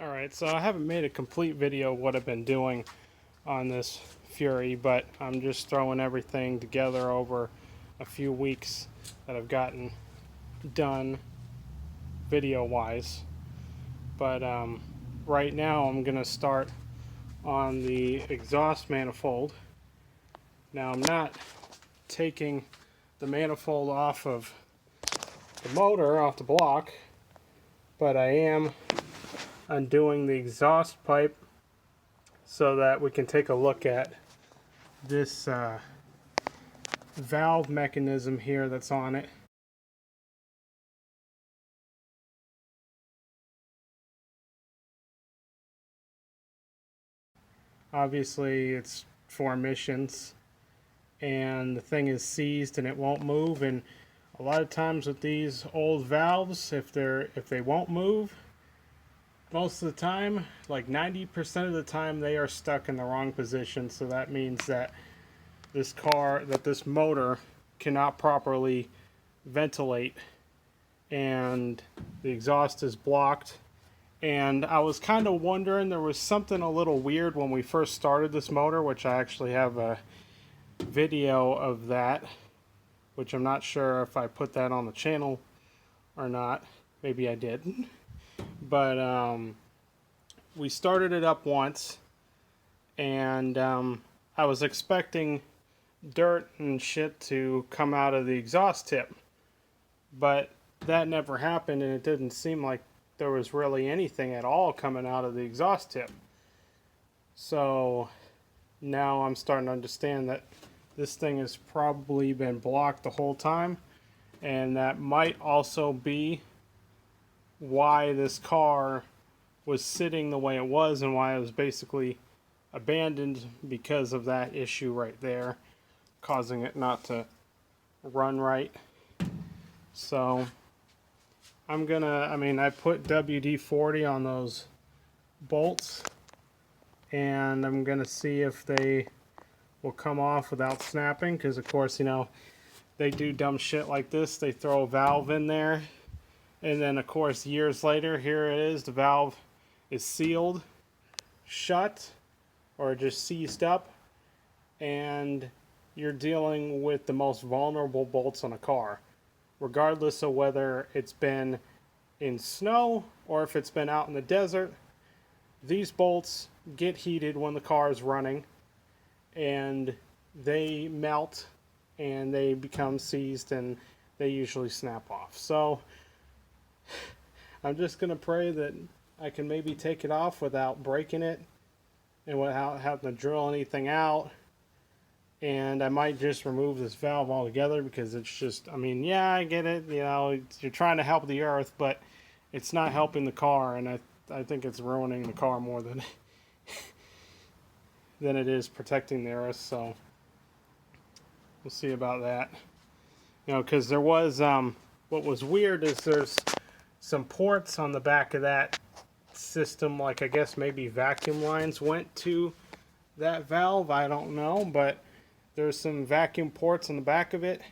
Alright, so I haven't made a complete video of what I've been doing on this Fury, but I'm just throwing everything together over a few weeks that I've gotten done video-wise. But right now I'm going to start on the exhaust manifold. Now I'm not taking the manifold off of the motor, off the block, but I am undoing the exhaust pipe so that we can take a look at this valve mechanism here that's on it. Obviously it's for emissions, and the thing is seized and it won't move, and a lot of times with these old valves, if they won't move, most of the time, like 90% of the time, they are stuck in the wrong position. So that means that this motor cannot properly ventilate and the exhaust is blocked. And I was kind of wondering, there was something a little weird when we first started this motor, which I actually have a video of that, which I'm not sure if I put that on the channel or not. Maybe I did. But we started it up once, and I was expecting dirt and shit to come out of the exhaust tip, but that never happened, and it didn't seem like there was really anything at all coming out of the exhaust tip. So now I'm starting to understand that this thing has probably been blocked the whole time, and that might also be why this car was sitting the way it was and why it was basically abandoned, because of that issue right there, causing it not to run right. So I put WD-40 on those bolts, and I'm gonna see if they will come off without snapping, because of course, you know, they do dumb shit like this. They throw a valve in there, and then of course years later, here it is, the valve is sealed shut or just seized up, and you're dealing with the most vulnerable bolts on a car, regardless of whether it's been in snow or if it's been out in the desert. These bolts get heated when the car is running, and they melt and they become seized, and they usually snap off. So I'm just gonna pray that I can maybe take it off without breaking it and without having to drill anything out. And I might just remove this valve altogether, because it's just, I mean, yeah, I get it, you know, you're trying to help the earth, but it's not helping the car, and I think it's ruining the car more than than it is protecting the earth. So we'll see about that. You know, because there was, what was weird is there's some ports on the back of that system, like I guess maybe vacuum lines went to that valve, I don't know, but there's some vacuum ports on the back of it,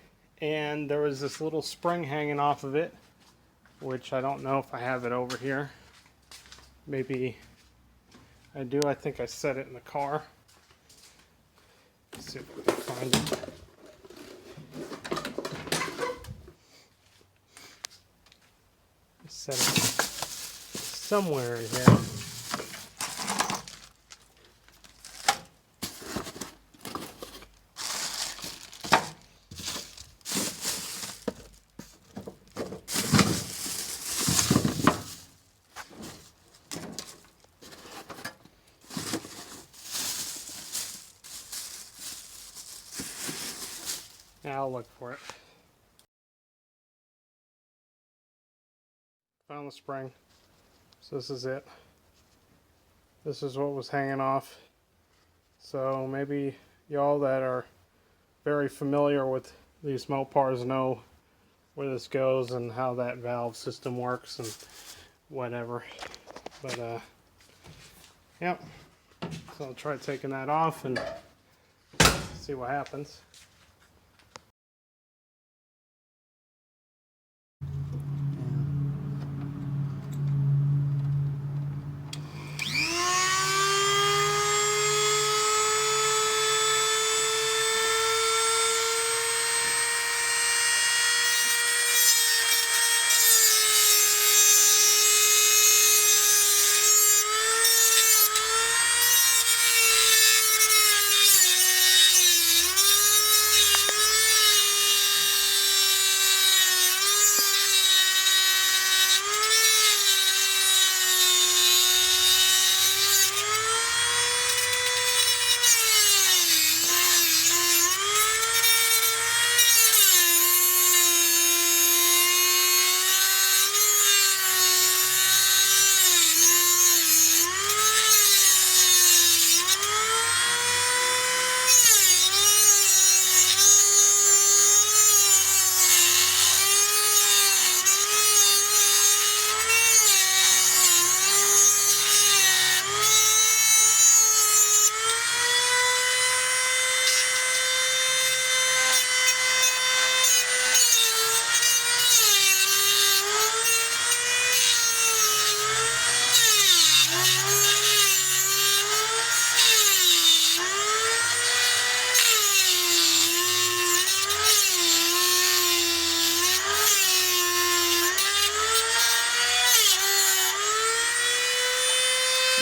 and there was this little spring hanging off of it, which I don't know if I have it over here. Maybe I do. I think I set it in the car. Let's see if we can find it. Set it somewhere here. Now I'll look for it. Found the spring. So this is it. This is what was hanging off. So maybe y'all that are very familiar with these Mopars know where this goes and how that valve system works and whatever. But yep. So I'll try taking that off and see what happens.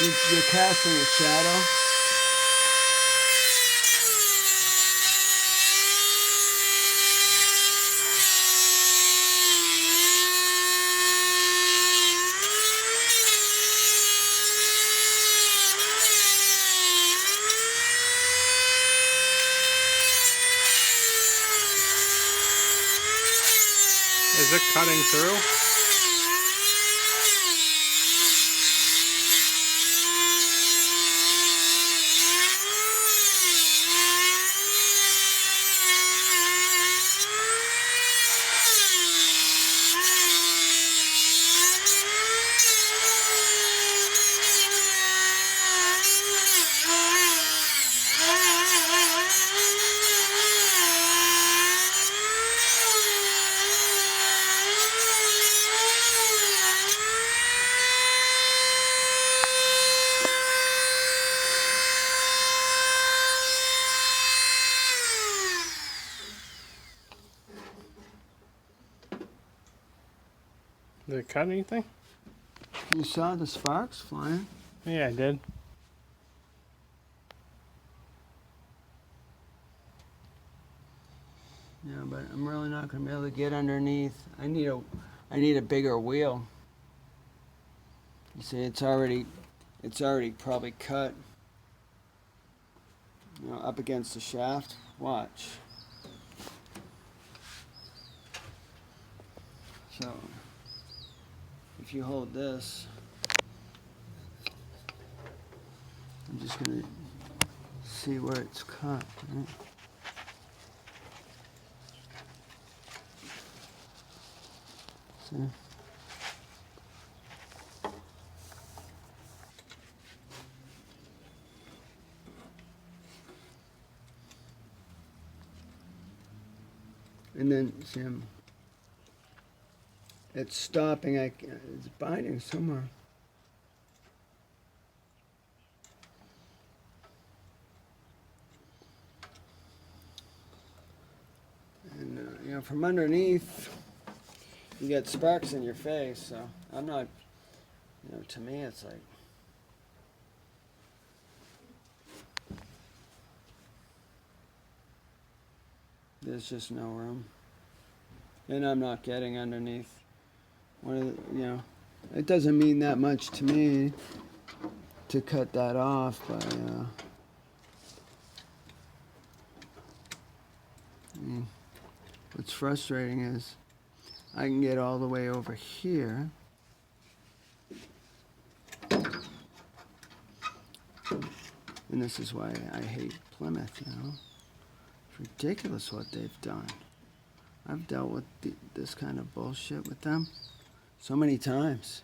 You're casting a shadow. Is it cutting through? Did it cut anything? You saw the sparks flying. Yeah, I did. Yeah, but I'm really not going to be able to get underneath. I need a bigger wheel. You see, it's already probably cut. You know, up against the shaft. Watch. So, if you hold this, I'm just going to see where it's cut. Right? See? And then, see, it's stopping. It's biting somewhere. And, you know, from underneath, you get sparks in your face, so I'm not, you know, to me it's like, there's just no room. And I'm not getting underneath. One of the, you know, it doesn't mean that much to me to cut that off, but what's frustrating is I can get all the way over here. And this is why I hate Plymouth, you know. It's ridiculous what they've done. I've dealt with this kind of bullshit with them so many times.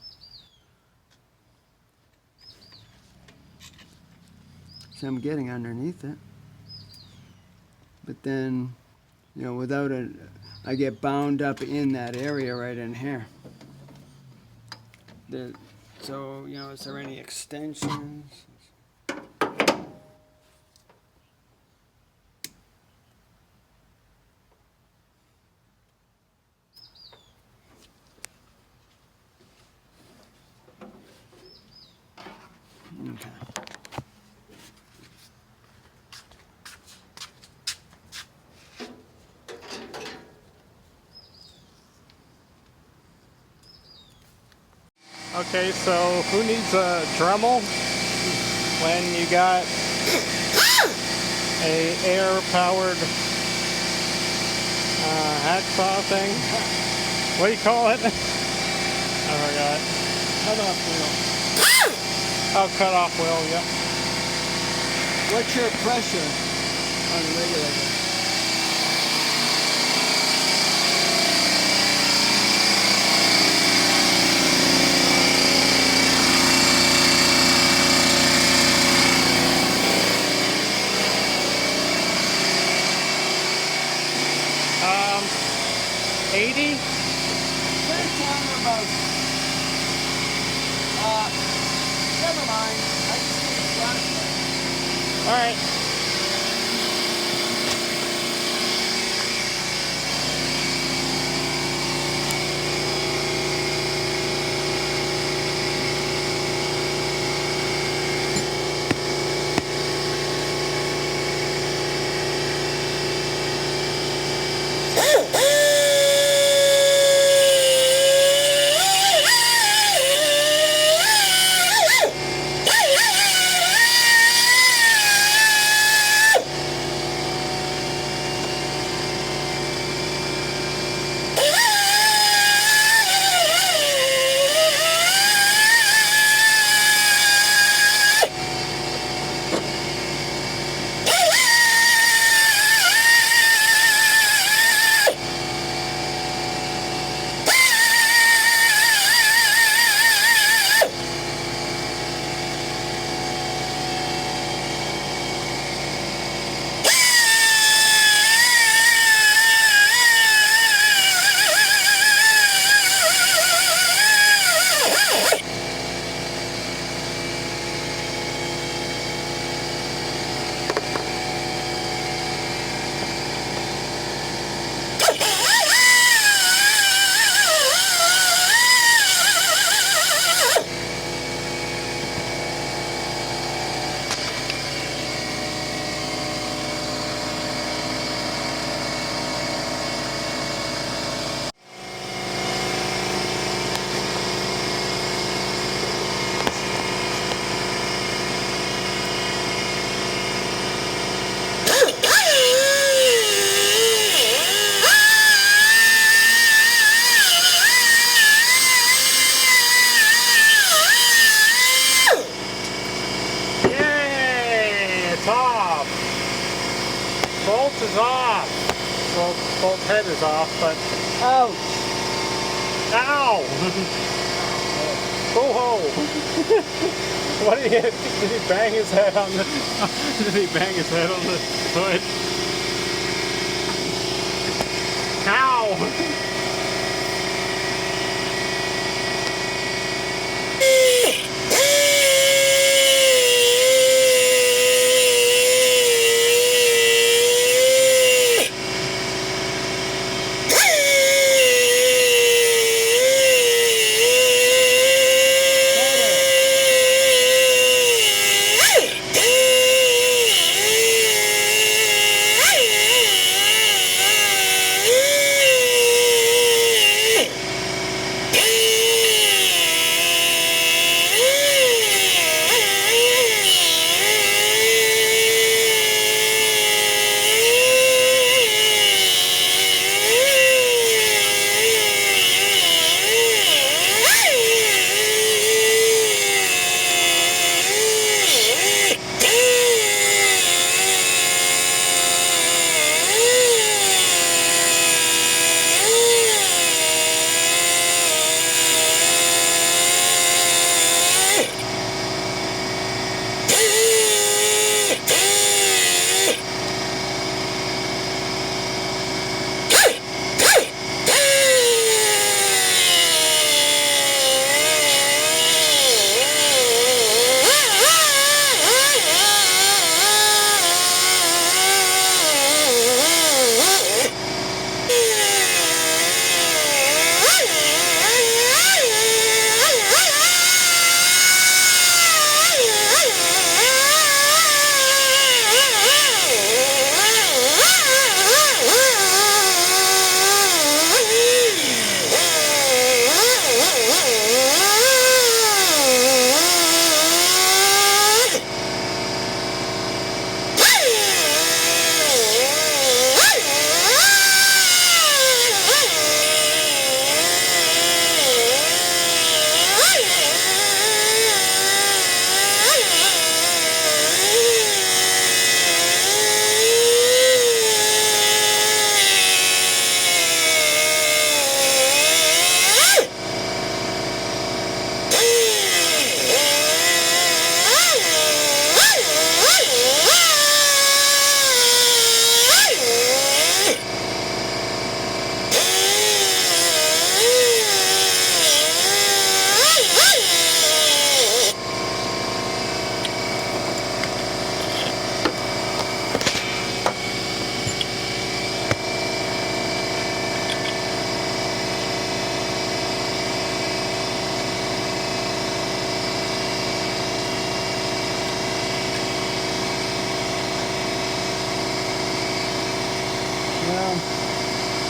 So I'm getting underneath it. But then, you know, without it, I get bound up in that area right in here. So, you know, is there any extensions? Okay. Okay, so who needs a Dremel when you got a air-powered hacksaw thing? What do you call it? I forgot. Cut-off wheel. Oh, cut-off wheel, yep. What's your pressure on the regulator? Um, 80? First time about, never mind. I just need a flashlight. All right. is off. Well, both head is off, but Ouch! ow! Ho ho! What did he hit? Did he bang his head on the? Did he bang his head on the hood? Ow!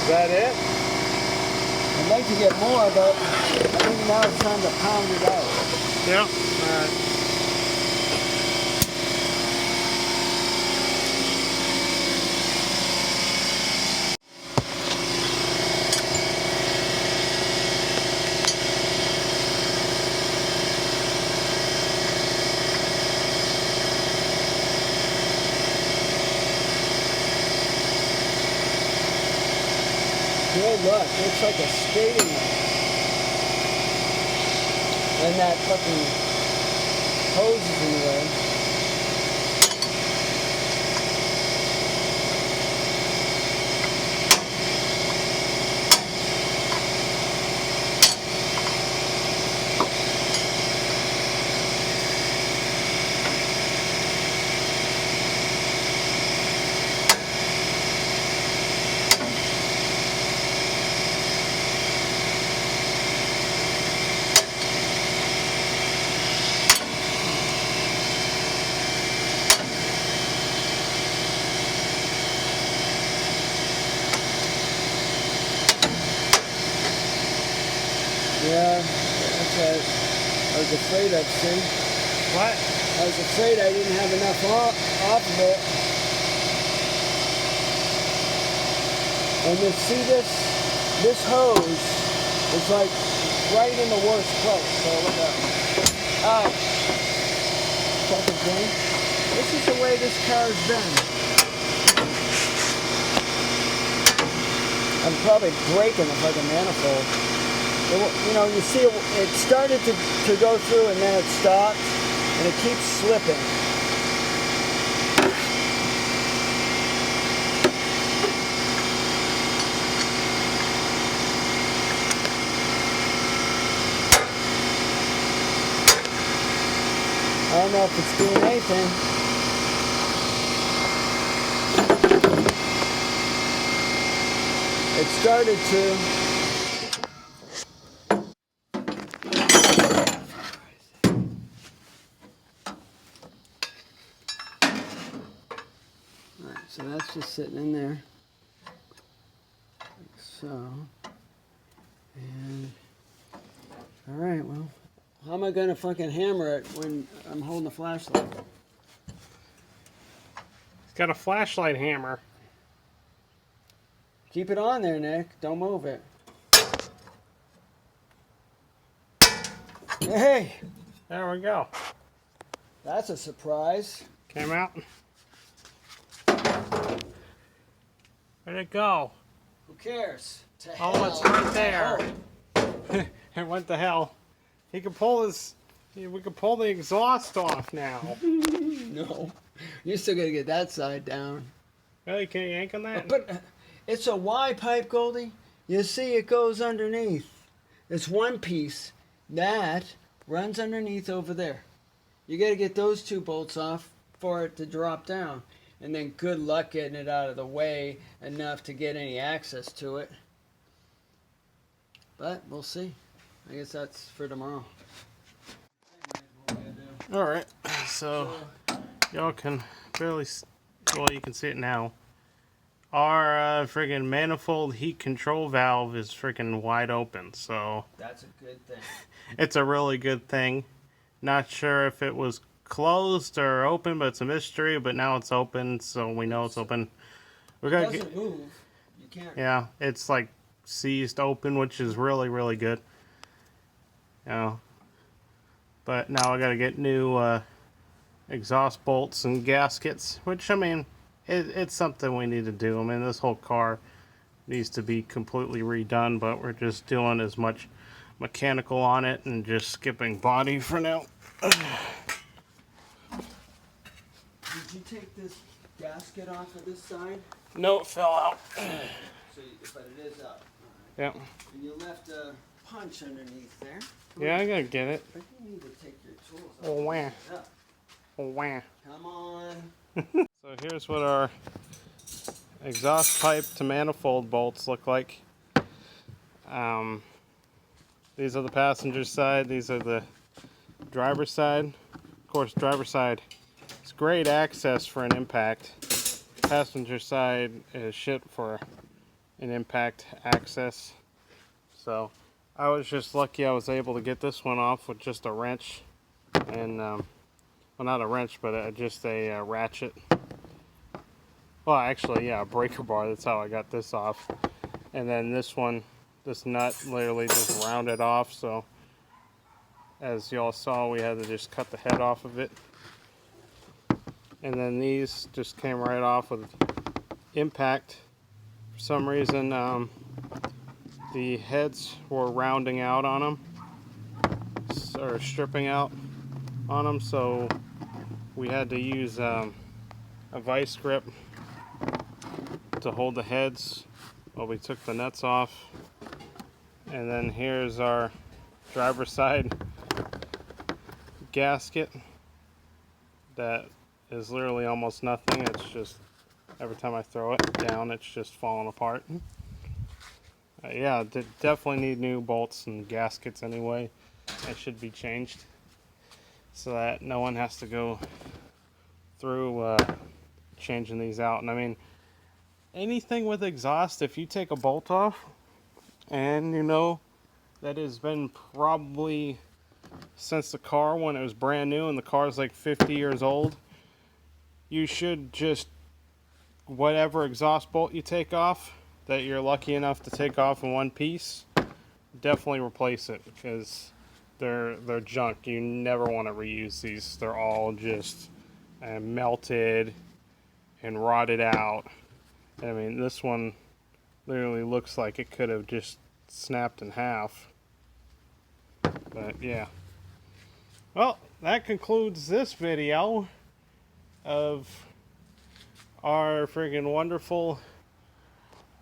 Is that it? I'd like to get more, but I think now it's time to pound it out. Yeah. All right. Good look, looks like a skating rink. And that fucking hose is in the way. Yeah, that's right. I was afraid I'd see. What? I was afraid I didn't have enough off of it. And you see this hose is like right in the worst place. So look at it. Oh, fucking thing. This is the way this car's been. I'm probably breaking the fucking manifold. You know, you see it started to go through and then it stopped and it keeps slipping. I don't know if it's doing anything. It started to. Alright, so that's just sitting in there. Like so. And alright, well, how am I gonna fucking hammer it when I'm holding the flashlight? It's got a flashlight hammer. Keep it on there, Nick. Don't move it. Hey! There we go. That's a surprise. Came out. Where'd it go? Who cares? To Oh, hell. it's right there. It went to hell. He can pull his. We can pull the exhaust off now. No. You still gotta get that side down. Really? Can you yank on that? But it's a Y pipe, Goldie. You see it goes underneath. It's one piece. That runs underneath over there. You gotta get those two bolts off for it to drop down. And then good luck getting it out of the way enough to get any access to it. But we'll see. I guess that's for tomorrow. All right. So y'all can barely. Well, you can see it now. Our friggin' manifold heat control valve is freaking wide open, so That's a good thing. it's a really good thing. Not sure if it was closed or open, but it's a mystery. But now it's open, so we know it's open. We're It gonna doesn't move. You can't. yeah, it's like seized open, which is really, really good. You know, but now I gotta get new exhaust bolts and gaskets, which I mean, it's something we need to do. I mean, this whole car needs to be completely redone, but we're just doing as much mechanical on it and just skipping body for now. Did you take this gasket off of this side? No, it fell out. So, but it is up. Yeah. And you left a punch underneath there. Yeah, I gotta get it. But you need to take your tools off. Oh, wow. Up. Oh, wow. Come on. So here's what our exhaust pipe to manifold bolts look like. These are the passenger side. These are the driver's side. Of course, driver's side is great access for an impact. Passenger side is shit for an impact access. So I was just lucky I was able to get this one off with just a wrench and well, not a wrench, but just a ratchet. Well, actually, yeah, a breaker bar. That's how I got this off. And then this one, this nut literally just rounded off. So as y'all saw, we had to just cut the head off of it. And then these just came right off with impact. For some reason, the heads were rounding out on them, or stripping out on them. So we had to use a vice grip to hold the heads while we took the nuts off. And then here's our driver's side gasket that is literally almost nothing. It's just every time I throw it down, it's just falling apart. Yeah, definitely need new bolts and gaskets anyway. It should be changed so that no one has to go through changing these out. And I mean, anything with exhaust, if you take a bolt off and you know that has been probably since the car when it was brand new and the car's like 50 years old, you should just, whatever exhaust bolt you take off that you're lucky enough to take off in one piece, definitely replace it, because they're junk. You never want to reuse these. They're all just melted and rotted out. I mean, this one Literally looks like it could have just snapped in half. But yeah. Well, that concludes this video of our friggin' wonderful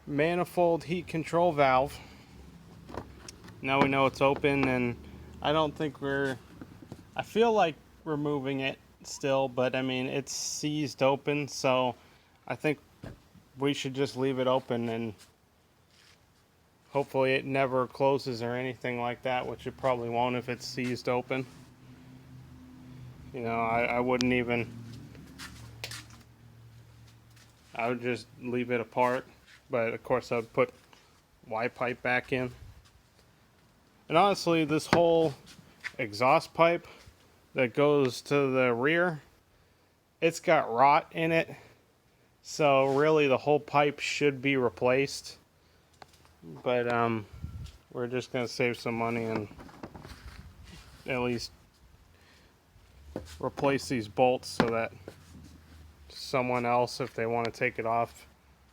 manifold heat control valve. Now we know it's open, and I don't think I feel like removing it still, but I mean, it's seized open, so I think we should just leave it open, and hopefully it never closes or anything like that, which it probably won't if it's seized open. You know, I wouldn't even, I would just leave it apart, but of course I'd put Y pipe back in. And honestly, this whole exhaust pipe that goes to the rear, it's got rot in it, so really the whole pipe should be replaced. But we're just gonna save some money and at least replace these bolts so that someone else, if they want to take it off,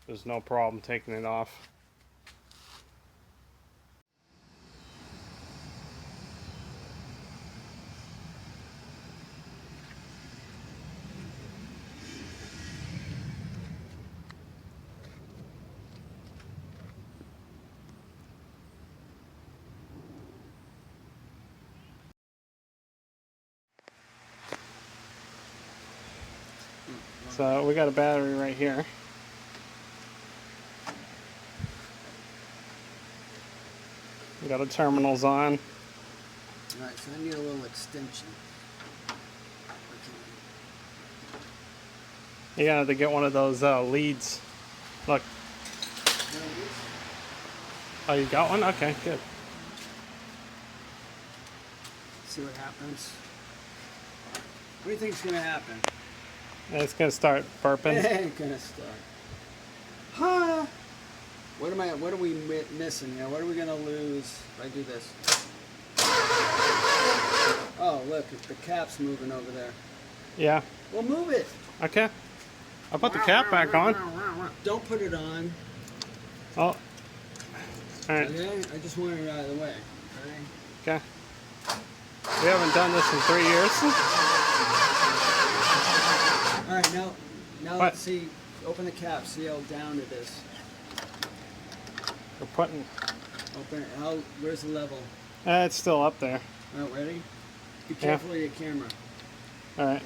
there's no problem taking it off. So we got a battery right here. We got the terminals on. Alright, so I need a little extension. You gotta have to get one of those leads. Look. Oh, you got one? Okay, good. See what happens. What do you think's gonna happen? It's gonna start burping. It ain't gonna start. Huh? What are we missing here? What are we gonna lose if I do this? Oh, look, the cap's moving over there. Yeah. Well, move it. Okay. I'll put the cap back on. Don't put it on. Oh. Alright. Okay? I just want it out of the way. Okay. We haven't done this in 3 years. Alright, now What? let's see. Open the cap. See how down it is. We're putting. Open it. Where's the level? It's still up there. Alright, ready? Be careful of your camera. Alright.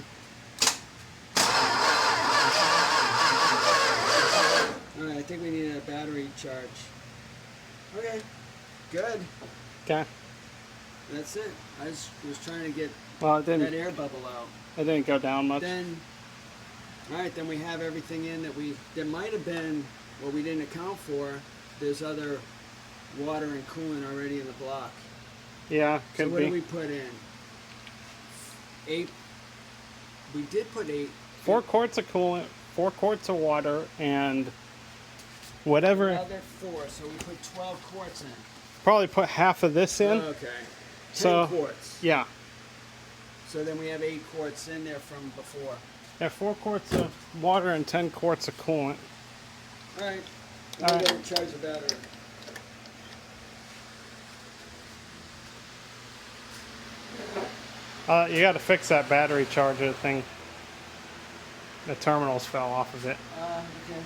Alright, I think we need a battery charge. Okay. Good. Okay. That's it. I was trying to get Well, it that didn't. air bubble out. It didn't go down much. Then, alright, then we have everything in there might have been, what we didn't account for, there's other water and coolant already in the block. Yeah, So could what be. did we put in? 8, we did put 8. 4 quarts of coolant, 4 quarts of water, and whatever. Another 4, so we put 12 quarts in. Probably put half of this in. Okay. 10 So- quarts. Yeah. So then we have 8 quarts in there from before. Yeah, 4 quarts of water and 10 quarts of coolant. Alright. All I'm right. going to charge the battery. You got to fix that battery charger thing. The terminals fell off of it. Okay.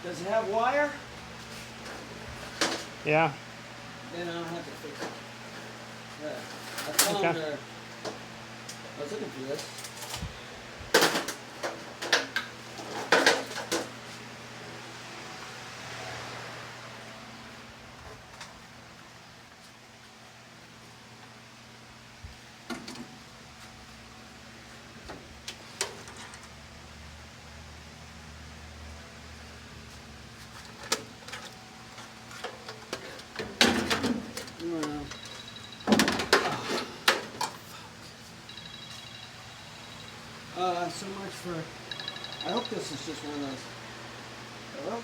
Does it have wire? Yeah. Then I don't have to fix it. Yeah. I found Okay. I was looking for this. So much for. I hope this is just one of those. Hello?